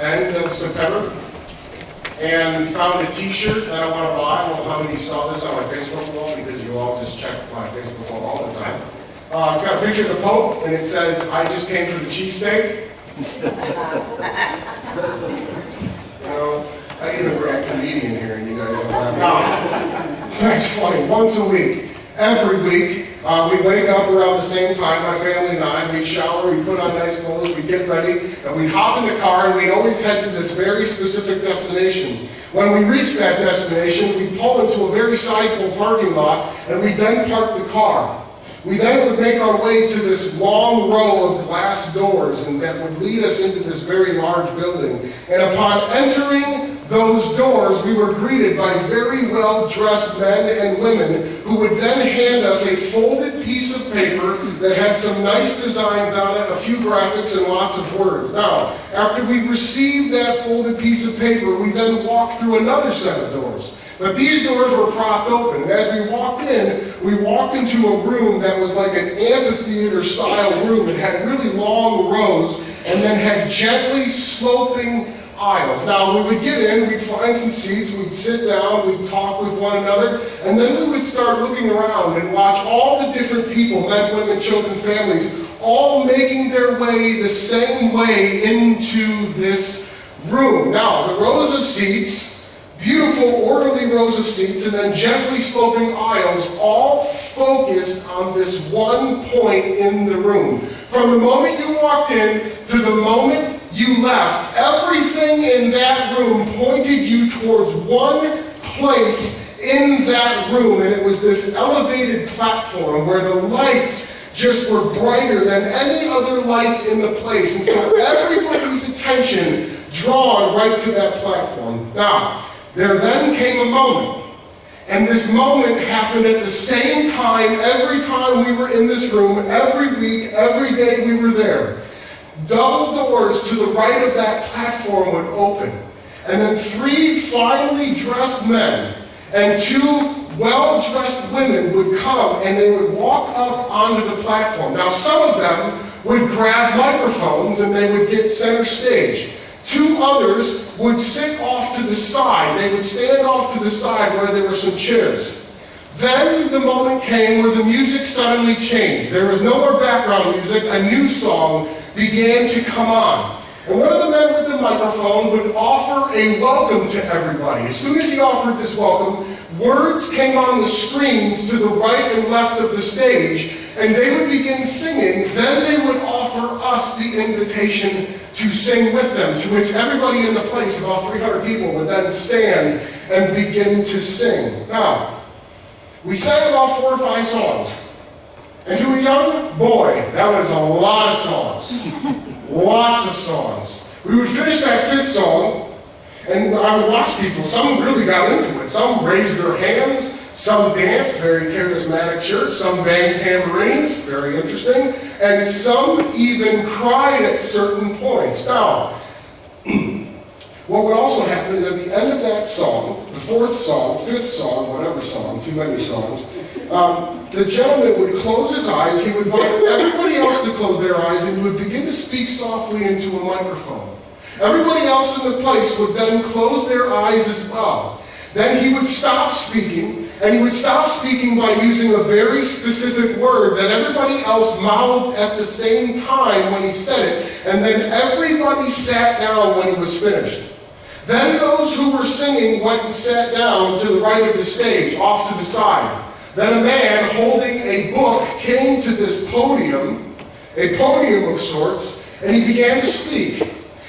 end of September, and found a t-shirt that I want to buy. I don't know how many saw this on my Facebook wall, because you all just check my Facebook wall all the time. It's got a picture of the Pope, and it says, "I just came for the cheesesteak." You know, I even brought a comedian here, and you guys don't laugh. No, that's funny. Once a week, every week, we wake up around the same time, my family and I. We shower, we put on nice clothes, we get ready, and we hop in the car, and we always head to this very specific destination. When we reach that destination, we pull into a very sizable parking lot, and we then park the car. We then would make our way to this long row of glass doors, and that would lead us into this very large building. And upon entering those doors, we were greeted by very well-dressed men and women who would then hand us a folded piece of paper that had some nice designs on it, a few graphics, and lots of words. Now, after we received that folded piece of paper, we then walked through another set of doors. But these doors were propped open, and as we walked into a room that was like an amphitheater-style room. It had really long rows, and then had gently sloping aisles. Now, we would get in, we'd find some seats, we'd sit down, we'd talk with one another, and then we would start looking around and watch all the different people, men, women, children, families, all making their way the same way into this room. Now, the rows of seats, beautiful, orderly rows of seats, and then gently sloping aisles, all focused on this one point in the room. From the moment you walked in to the moment you left, everything in that room pointed you towards one place in that room, and it was this elevated platform where the lights just were brighter than any other lights in the place, and so everybody's attention drawn right to that platform. Now, there then came a moment, and this moment happened at the same time every time we were in this room, every week, every day we were there. Double doors to the right of that platform would open, and then 3 finely dressed men and 2 well-dressed women would come, and they would walk up onto the platform. Now, some of them would grab microphones, and they would get center stage. 2 others would sit off to the side. They would stand off to the side where there were some chairs. Then the moment came where the music suddenly changed. There was no more background music. A new song began to come on. And one of the men with the microphone would offer a welcome to everybody. As soon as he offered this welcome, words came on the screens to the right and left of the stage, and they would begin singing. Then they would offer us the invitation to sing with them, to which everybody in the place, about 300 people, would then stand and begin to sing. Now, we sang about 4 or 5 songs. And to a young boy, that was a lot of songs. Lots of songs. We would finish that 5th song, and I would watch people. Some really got into it. Some raised their hands. Some danced, very charismatic church. Some banged tambourines, very interesting. And some even cried at certain points. Now, what would also happen is at the end of that song, the 4th song, 5th song, whatever song, too many songs, the gentleman would close his eyes. He would invite everybody else to close their eyes, and he would begin to speak softly into a microphone. Everybody else in the place would then close their eyes as well. Then he would stop speaking, and he would stop speaking by using a very specific word that everybody else mouthed at the same time when he said it, and then everybody sat down when he was finished. Then those who were singing went and sat down to the right of the stage, off to the side. Then a man holding a book came to this podium, a podium of sorts, and he began to speak.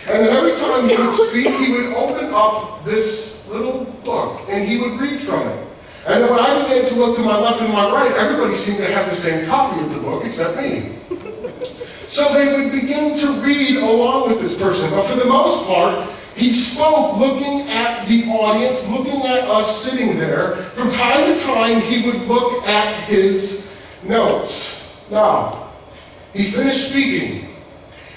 And then every time he would speak, he would open up this little book, and he would read from it. And then when I began to look to my left and my right, everybody seemed to have the same copy of the book except me. So they would begin to read along with this person. But for the most part, he spoke looking at the audience, looking at us sitting there. From time to time, he would look at his notes. Now, he finished speaking,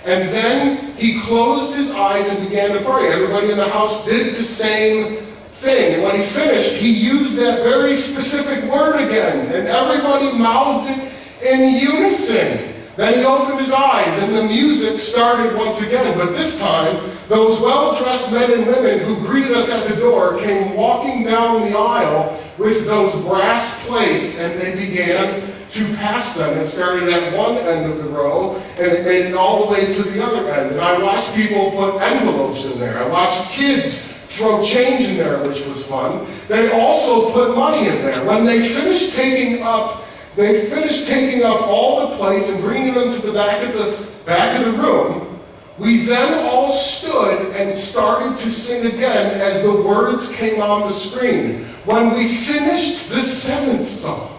and then he closed his eyes and began to pray. Everybody in the house did the same thing. And when he finished, he used that very specific word again, and everybody mouthed it in unison. Then he opened his eyes, and the music started once again. But this time, those well-dressed men and women who greeted us at the door came walking down the aisle with those brass plates, and they began to pass them. It started at one end of the row, and it made it all the way to the other end. And I watched people put envelopes in there. I watched kids throw change in there, which was fun. They also put money in there. When they finished taking up all the plates and bringing them to the back of the room, we then all stood and started to sing again as the words came on the screen. When we finished the 7th song,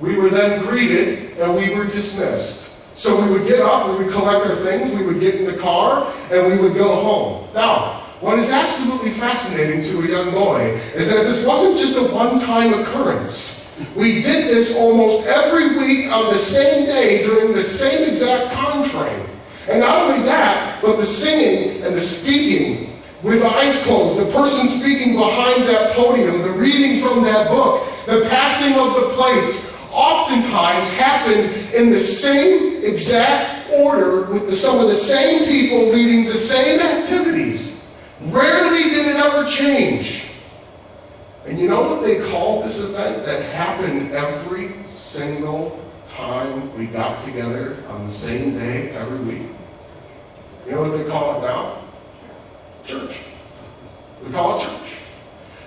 we were then greeted and we were dismissed. So we would get up, we would collect our things, we would get in the car, and we would go home. Now, what is absolutely fascinating to a young boy is that this wasn't just a one-time occurrence. We did this almost every week on the same day during the same exact time frame. And not only that, but the singing and the speaking with eyes closed, the person speaking behind that podium, the reading from that book, the passing of the plates, oftentimes happened in the same exact order with some of the same people leading the same activities. Rarely did it ever change. And you know what they called this event that happened every single time we got together on the same day every week? You know what they call it now? Church. We call it church.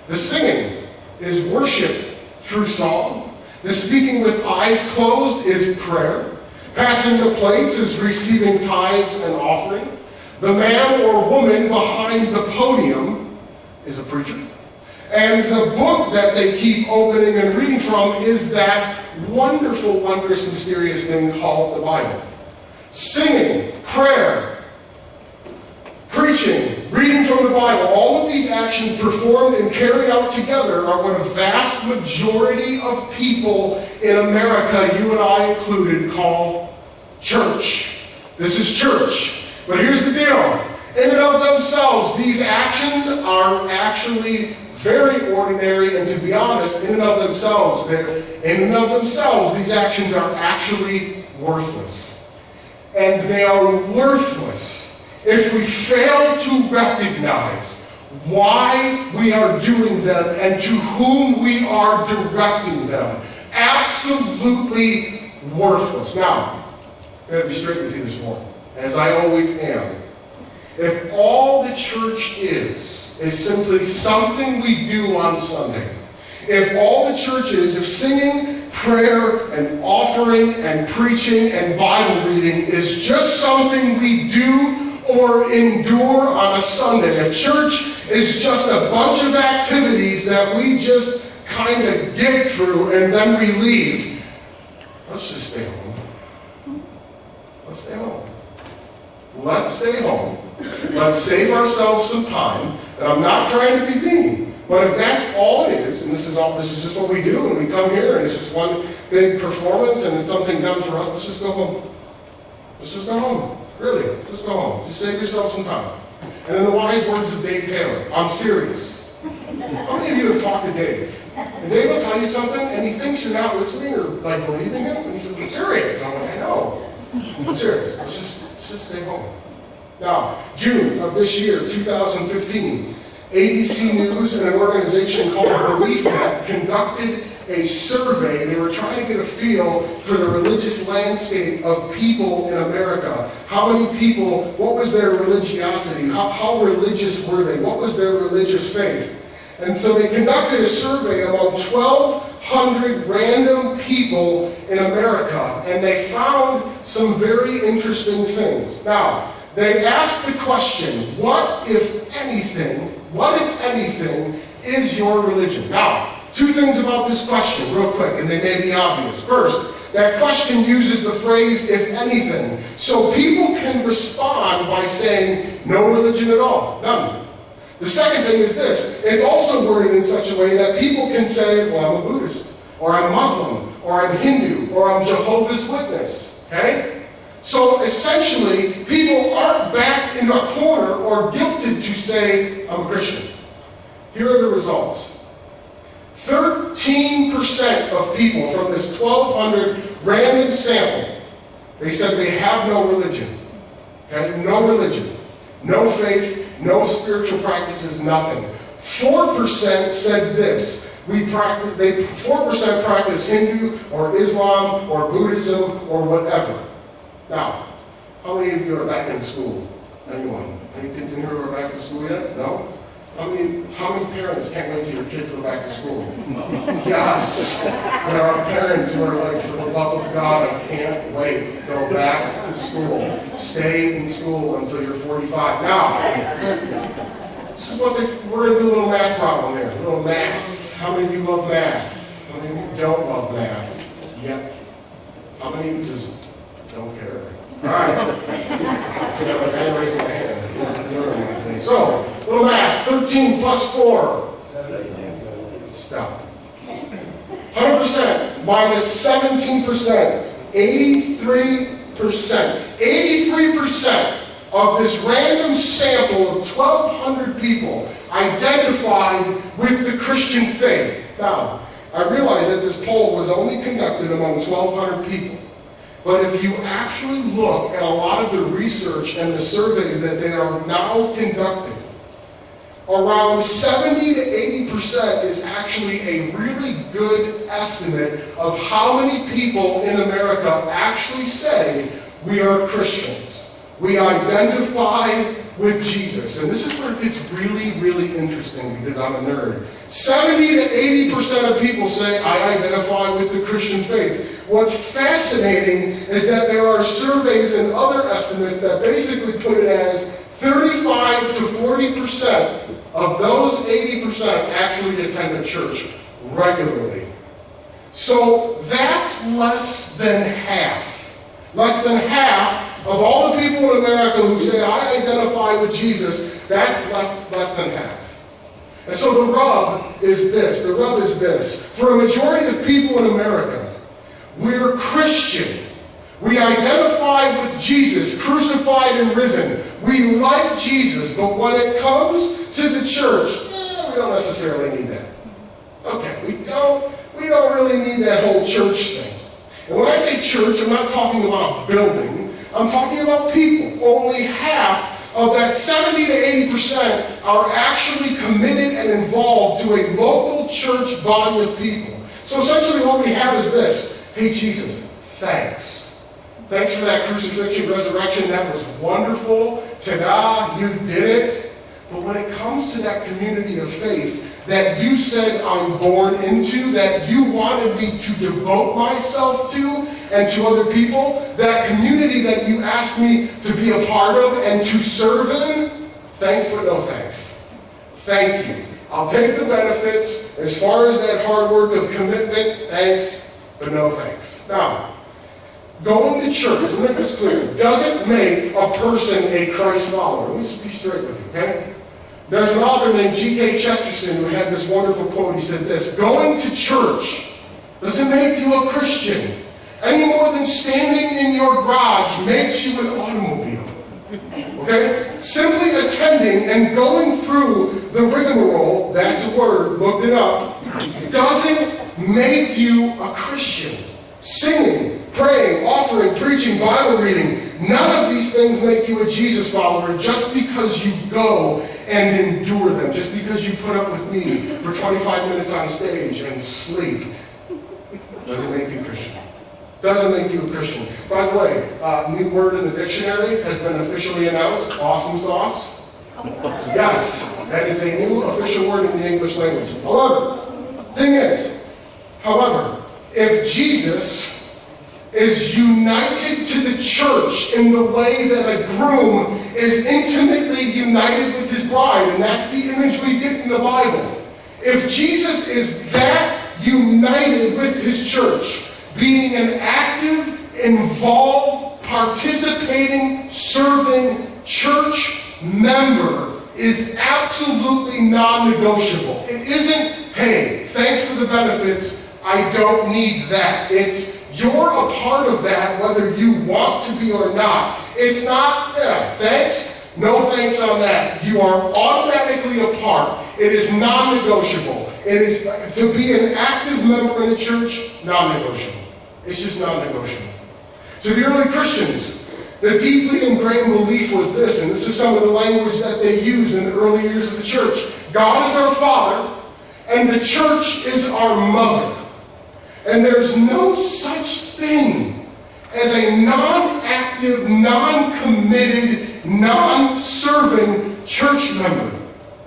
The singing is worship through song. The speaking with eyes closed is prayer. Passing the plates is receiving tithes and offering. The man or woman behind the podium is a preacher. And the book that they keep opening and reading from is that wonderful, wondrous, mysterious thing called the Bible. Singing, prayer, preaching, reading from the Bible, all of these actions performed and carried out together are what a vast majority of people in America, you and I included, call church. This is church. But here's the deal. In and of themselves, these actions are actually very ordinary, and to be honest, in and of themselves, these actions are actually worthless. And they are worthless if we fail to recognize why we are doing them and to whom we are directing them. Absolutely worthless. Now, I'm going to be straight with you this morning, as I always am. If all the church is simply something we do on Sunday, if all the church is, if singing, prayer, and offering, and preaching, and Bible reading is just something we do or endure on a Sunday, if church is just a bunch of activities that we just kind of get through and then we leave, let's just stay home. Let's stay home. Let's stay home. Let's save ourselves some time. And I'm not trying to be mean, but if that's all it is, and this is just what we do, and we come here and it's just one big performance and it's something done for us, let's just go home. Let's just go home. Really, just go home. Just save yourself some time. And in the wise words of Dave Taylor, I'm serious. How many of you have talked to Dave? And Dave will tell you something, and he thinks you're not listening or like believing him, and he says, I'm serious. And I'm like, I know. I'm serious. Let's just stay home. Now, June of this year, 2015, ABC News and an organization called BeliefNet conducted a survey. They were trying to get a feel for the religious landscape of people in America. How many people, what was their religiosity? How religious were they? What was their religious faith? And so they conducted a survey among 1,200 random people in America, and they found some very interesting things. Now, they asked the question, what if anything, is your religion? Now, two things about this question, real quick, and they may be obvious. First, that question uses the phrase, if anything, so people can respond by saying, no religion at all, none. The second thing is this, it's also worded in such a way that people can say, well, I'm a Buddhist, or I'm Muslim, or I'm Hindu, or I'm Jehovah's Witness, okay? So essentially, people aren't backed in a corner or guilted to say, I'm a Christian. Here are the results. 13% of people from this 1,200 random sample. They said they have no religion. Okay? No religion. No faith, no spiritual practices, nothing. 4% said this. 4% practice Hindu or Islam or Buddhism or whatever. Now, how many of you are back in school? Anyone? Any kids in here who are back in school yet? No? How many parents can't wait till your kids go back to school? Yes! There are parents who are like, for the love of God, I can't wait. Go back to school. Stay in school until you're 45. Now, this is what we're going to do a little math problem here. A little math. How many of you love math? How many of you don't love math? Yep. How many of you just don't care? All right. So, I'm raising my hand. So, little math. 13 plus 4. Stop. 100% minus 17%. 83%. 83% of this random sample of 1,200 people identified with the Christian faith. Now, I realize that this poll was only conducted among 1,200 people. But if you actually look at a lot of the research and the surveys that they are now conducting, around 70 to 80% is actually a really good estimate of how many people in America actually say we are Christians. We identify with Jesus. And this is where it gets really, really interesting because I'm a nerd. 70 to 80% of people say, I identify with the Christian faith. What's fascinating is that there are surveys and other estimates that basically put it as 35 to 40% of those 80% actually attend a church regularly. So that's less than half. Less than half of all the people in America who say, I identify with Jesus, that's less than half. And so the rub is this. The rub is this. For a majority of people in America, we're Christian. We identify with Jesus, crucified and risen. We like Jesus, but when it comes to the church, we don't necessarily need that. Okay, we don't really need that whole church thing. And when I say church, I'm not talking about a building. I'm talking about people. Only half of that 70 to 80% are actually committed and involved to a local church body of people. So essentially what we have is this. Hey, Jesus, thanks. Thanks for that crucifixion, resurrection. That was wonderful. Ta-da, you did it. But when it comes to that community of faith that you said I'm born into, that you wanted me to devote myself to and to other people, that community that you asked me to be a part of and to serve in, thanks but no thanks. Thank you. I'll take the benefits. As far as that hard work of commitment, thanks, but no thanks. Now, going to church, let me make this clear, doesn't make a person a Christ follower. Let me just be straight with you, okay? There's an author named GK Chesterton who had this wonderful quote. He said this, going to church doesn't make you a Christian any more than standing in your garage makes you an automobile. Okay? Simply attending and going through the rigmarole, that's a word, looked it up, doesn't make you a Christian. Singing, praying, offering, preaching, Bible reading, none of these things make you a Jesus follower just because you go and endure them, just because you put up with me for 25 minutes on stage and sleep. Doesn't make you a Christian. Doesn't make you a Christian. By the way, new word in the dictionary has been officially announced, awesome sauce. Yes, that is a new official word in the English language. However, thing is, if Jesus is united to the church in the way that a groom is intimately united with his bride, and that's the image we get in the Bible. If Jesus is that united with his church, being an active, involved, participating, serving church member is absolutely non-negotiable. It isn't, hey, thanks for the benefits, I don't need that. It's you're a part of that whether you want to be or not. It's not, thanks, no thanks on that. You are automatically a part. It is non-negotiable. It is to be an active member in the church, non-negotiable. It's just non-negotiable. To the early Christians, the deeply ingrained belief was this, and this is some of the language that they used in the early years of the church. God is our Father, and the church is our mother. And there's no such thing as a non-active, non-committed, non-serving church member.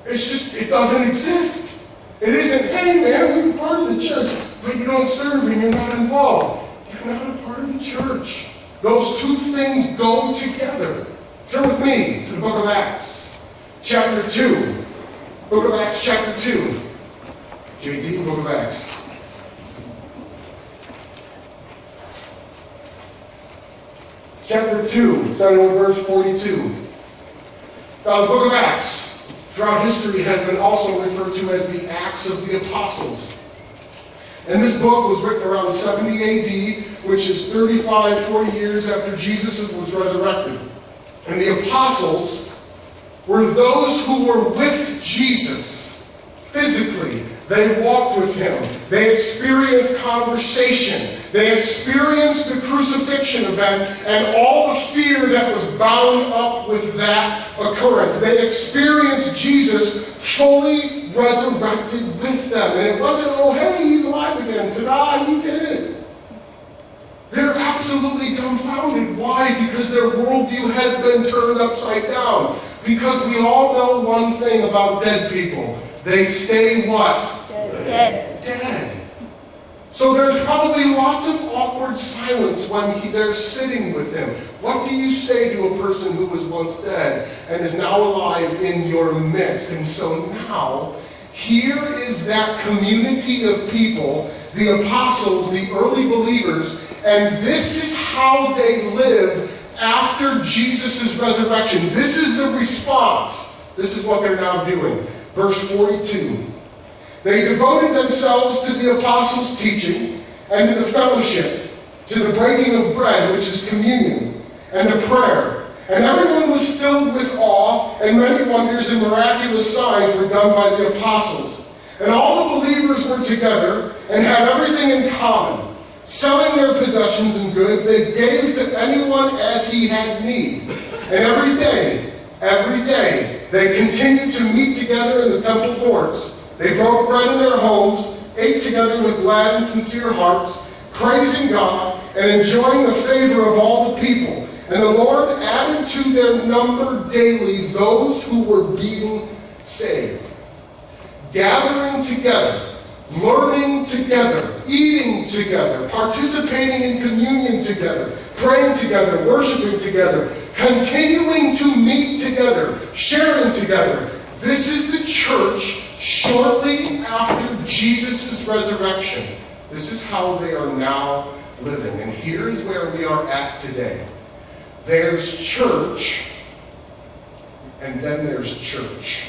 It's just, it doesn't exist. It isn't, hey man, we're part of the church, but you don't serve and you're not involved. You're not a part of the church. Those two things go together. Turn with me to the book of Acts, chapter 2. Book of Acts, chapter 2. JT, book of Acts. Chapter 2, starting with verse 42. Now, the book of Acts, throughout history, has been also referred to as the Acts of the Apostles. And this book was written around 70 AD, which is 35, 40 years after Jesus was resurrected. And the apostles were those who were with Jesus physically. They walked with him. They experienced conversation. They experienced the crucifixion event and all the fear that was bound up with that occurrence. They experienced Jesus fully resurrected with them. And it wasn't, oh, hey, he's alive again. Ta-da, you did it. They're absolutely dumbfounded. Why? Because their worldview has been turned upside down. Because we all know one thing about dead people. They stay what? Dead. So there's probably lots of awkward silence when they're sitting with him. What do you say to a person who was once dead and is now alive in your midst? And so now, here is that community of people, the apostles, the early believers, and this is how they lived after Jesus' resurrection. This is the response. This is what they're now doing. Verse 42. They devoted themselves to the apostles' teaching and to the fellowship, to the breaking of bread, which is communion, and to prayer. And everyone was filled with awe, and many wonders and miraculous signs were done by the apostles. And all the believers were together and had everything in common. Selling their possessions and goods, they gave to anyone as he had need. And every day, they continued to meet together in the temple courts. They broke bread in their homes, ate together with glad and sincere hearts, praising God and enjoying the favor of all the people. And the Lord added to their number daily those who were being saved. Gathering together, learning together, eating together, participating in communion together, praying together, worshiping together, continuing to meet together, sharing together. This is the church shortly after Jesus' resurrection. This is how they are now living. And here's where we are at today. There's church, and then there's church.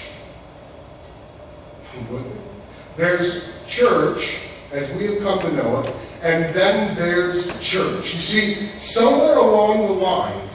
There's church, as we have come to know it, and then there's church. You see, somewhere along the line,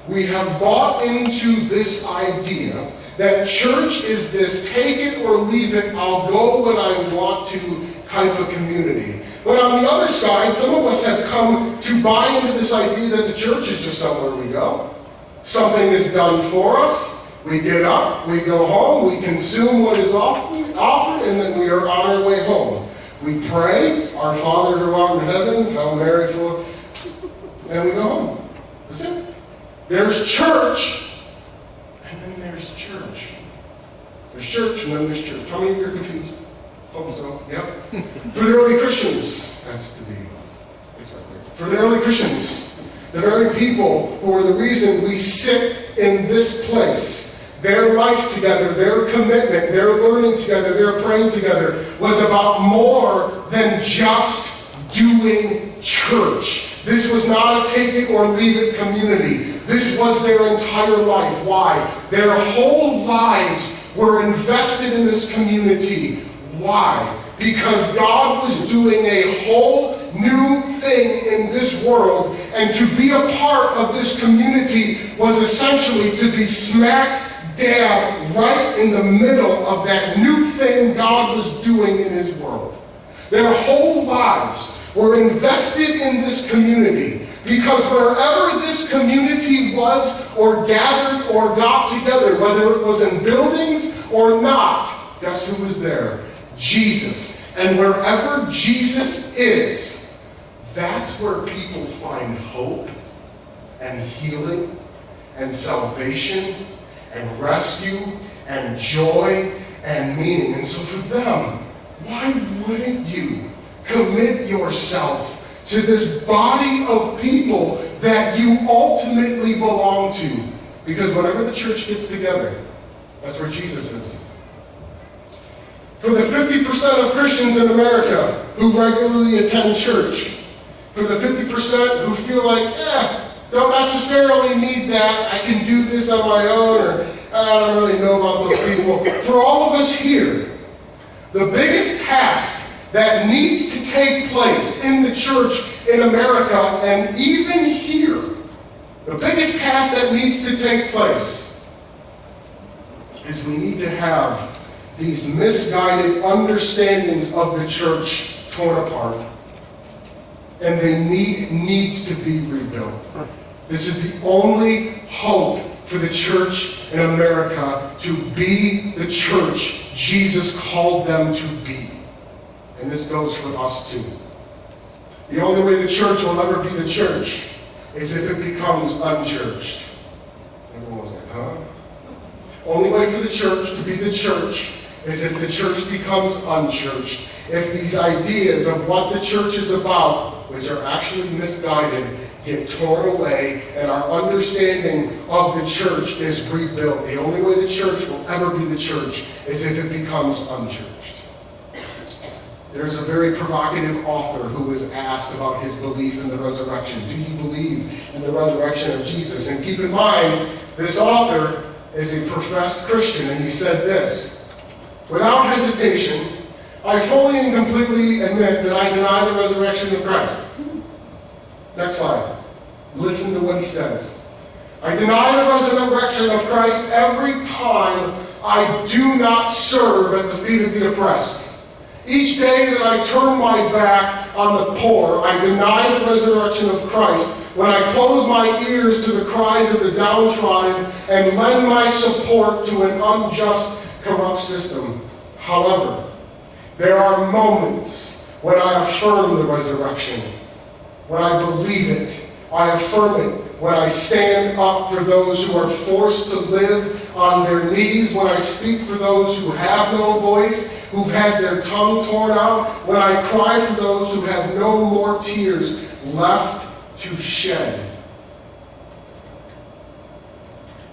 we have bought into this idea that church is this take it or leave it, I'll go when I want to type of community. But on the other side, some of us have come to buy into this idea that the church is just somewhere we go. Something is done for us. We get up, we go home, we consume what is offered, and then we are on our way home. We pray, our Father who art in heaven, Hail Mary, full of... and we go home. That's it. There's church, and then there's church. There's church, and then there's church. How many of you are confused? Hope so. Yep. For the early Christians, that's the deal. For the early Christians, the very people who are the reason we sit in this place, their life together, their commitment, their learning together, their praying together was about more than just doing church. This was not a take it or leave it community. This was their entire life. Why? Their whole lives were invested in this community. Why? Because God was doing a whole new thing in this world, and to be a part of this community was essentially to be smack dab right in the middle of that new thing God was doing in his world. Their whole lives were invested in this community. Because wherever this community was or gathered or got together, whether it was in buildings or not, guess who was there? Jesus. And wherever Jesus is, that's where people find hope and healing and salvation and rescue and joy and meaning. And so for them, why wouldn't you commit yourself to this body of people that you ultimately belong to? Because whenever the church gets together, that's where Jesus is. For the 50% of Christians in America who regularly attend church, for the 50% who feel like, don't necessarily need that, I can do this on my own, or I don't really know about those people. For all of us here, the biggest task that needs to take place in the church in America, and even here, the biggest task that needs to take place is we need to have these misguided understandings of the church torn apart. And they needs to be rebuilt. This is the only hope for the church in America to be the church Jesus called them to be. And this goes for us too. The only way the church will ever be the church is if it becomes unchurched. Everyone was like, huh? Only way for the church to be the church is if the church becomes unchurched. If these ideas of what the church is about, which are actually misguided, get torn away, and our understanding of the church is rebuilt. The only way the church will ever be the church is if it becomes unchurched. There's a very provocative author who was asked about his belief in the resurrection. Do you believe in the resurrection of Jesus? And keep in mind, this author is a professed Christian, and he said this: without hesitation, I fully and completely admit that I deny the resurrection of Christ. Next slide. Listen to what he says. I deny the resurrection of Christ every time I do not serve at the feet of the oppressed. Each day that I turn my back on the poor, I deny the resurrection of Christ. When I close my ears to the cries of the downtrodden and lend my support to an unjust, corrupt system. However, there are moments when I affirm the resurrection, when I believe it, I affirm it, when I stand up for those who are forced to live on their knees, when I speak for those who have no voice, who've had their tongue torn out, when I cry for those who have no more tears left to shed.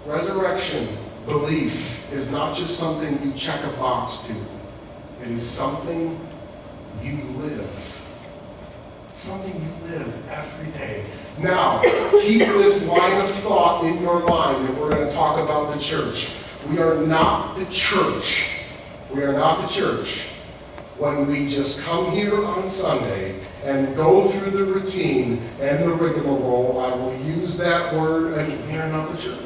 Resurrection belief is not just something you check a box to. It is something you live. Something you live every day. Now, keep this line of thought in your mind, and we're going to talk about the church. We are not the church. We are not the church when we just come here on Sunday and go through the routine and the rigmarole. I will use that word, and we are not the church.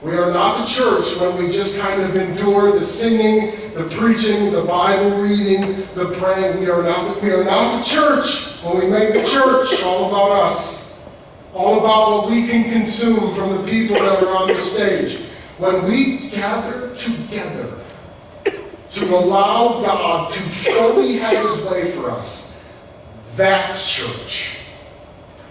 We are not the church when we just kind of endure the singing, the preaching, the Bible reading, the praying. We are not the church when we make the church all about us, all about what we can consume from the people that are on the stage. When we gather together to allow God to fully have his way for us, that's church.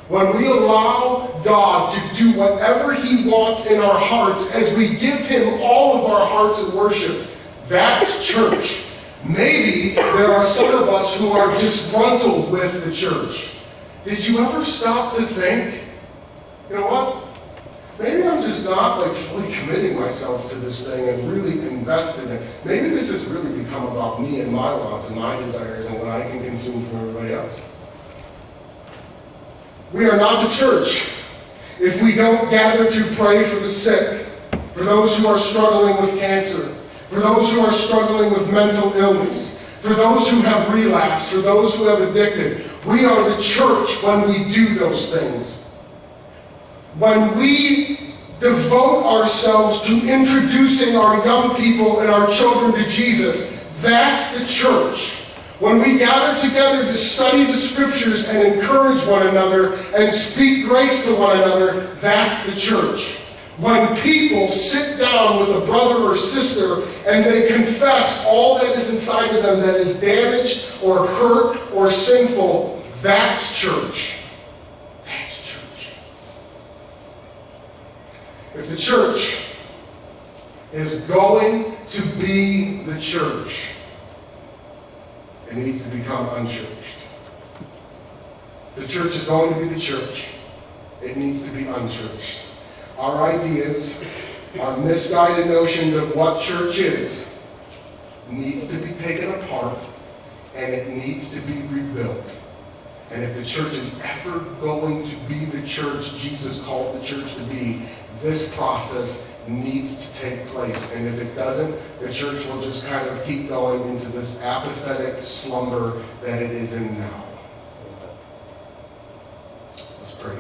When we allow God to do whatever he wants in our hearts as we give him all of our hearts in worship, that's church. Maybe there are some of us who are disgruntled with the church. Did you ever stop to think, you know what? Maybe I'm just not fully committing myself to this thing and really invested in it. Maybe this has really become about me and my wants and my desires and what I can consume from everybody else. We are not the church if we don't gather to pray for the sick, for those who are struggling with cancer, for those who are struggling with mental illness, for those who have relapsed, for those who have addicted. We are the church when we do those things. When we devote ourselves to introducing our young people and our children to Jesus, that's the church. When we gather together to study the Scriptures and encourage one another and speak grace to one another, that's the church. When people sit down with a brother or sister and they confess all that is inside of them that is damaged or hurt or sinful, that's church. That's church. If the church is going to be the church, it needs to become unchurched. If the church is going to be the church, it needs to be unchurched. Our ideas, our misguided notions of what church is, needs to be taken apart, and it needs to be rebuilt. And if the church is ever going to be the church Jesus called the church to be, this process needs to take place. And if it doesn't, the church will just kind of keep going into this apathetic slumber that it is in now. Let's pray.